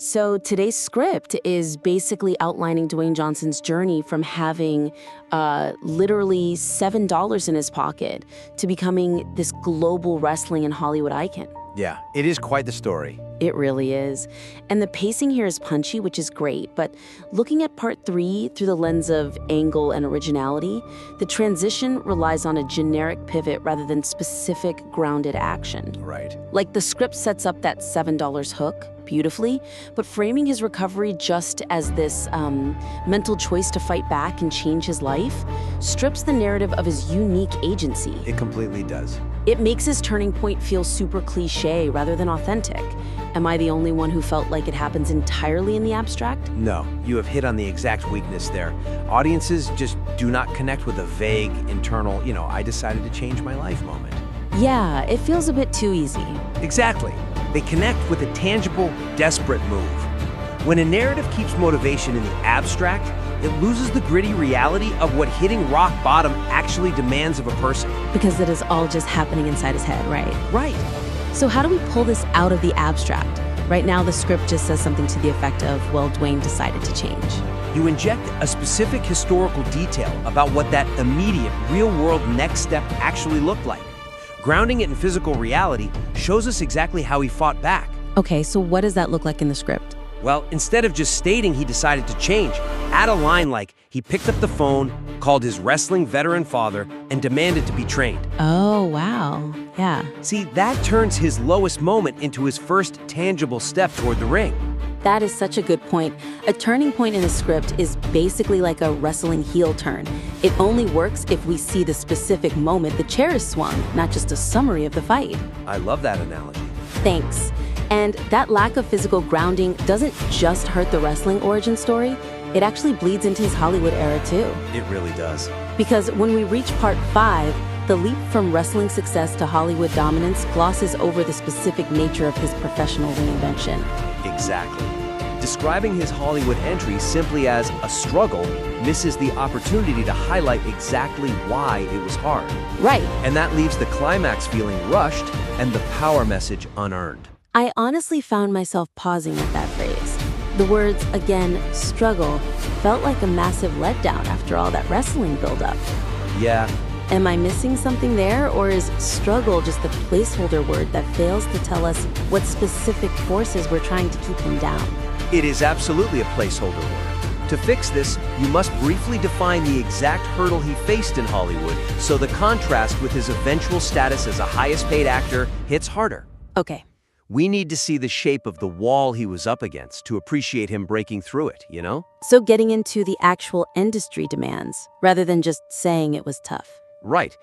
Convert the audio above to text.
So today's script is basically outlining Dwayne Johnson's journey from having literally $7 in his pocket to becoming this global wrestling and Hollywood icon. Yeah, it is quite the story. It really is. And the pacing here is punchy, which is great, but looking at part 3 through the lens of angle and originality, the transition relies on a generic pivot rather than specific grounded action. Right. Like the script sets up that $7 hook beautifully, but framing his recovery just as this mental choice to fight back and change his life strips the narrative of his unique agency. It completely does. It makes his turning point feel super cliche rather than authentic. Am I the only one who felt like it happens entirely in the abstract? No, you have hit on the exact weakness there. Audiences just do not connect with a vague, internal, I decided to change my life moment. Yeah, it feels a bit too easy. Exactly. They connect with a tangible, desperate move. When a narrative keeps motivation in the abstract, it loses the gritty reality of what hitting rock bottom actually demands of a person. Because it is all just happening inside his head, right? Right. So how do we pull this out of the abstract? Right now, the script just says something to the effect of, well, Dwayne decided to change. You inject a specific historical detail about what that immediate, real-world next step actually looked like. Grounding it in physical reality shows us exactly how he fought back. Okay, so what does that look like in the script? Well, instead of just stating he decided to change, add a line like he picked up the phone, called his wrestling veteran father, and demanded to be trained. Oh, wow. Yeah. See, that turns his lowest moment into his first tangible step toward the ring. That is such a good point. A turning point in a script is basically like a wrestling heel turn. It only works if we see the specific moment the chair is swung, not just a summary of the fight. I love that analogy. Thanks. And that lack of physical grounding doesn't just hurt the wrestling origin story, it actually bleeds into his Hollywood era too. It really does. Because when we reach part 5, the leap from wrestling success to Hollywood dominance glosses over the specific nature of his professional reinvention. Exactly. Describing his Hollywood entry simply as a struggle misses the opportunity to highlight exactly why it was hard. Right. And that leaves the climax feeling rushed and the power message unearned. I honestly found myself pausing at that phrase. The words, again, struggle, felt like a massive letdown after all that wrestling buildup. Yeah. Am I missing something there, or is struggle just the placeholder word that fails to tell us what specific forces we're trying to keep him down? It is absolutely a placeholder word. To fix this, you must briefly define the exact hurdle he faced in Hollywood so the contrast with his eventual status as a highest-paid actor hits harder. Okay. We need to see the shape of the wall he was up against to appreciate him breaking through it, you know? So getting into the actual industry demands, rather than just saying it was tough. Right.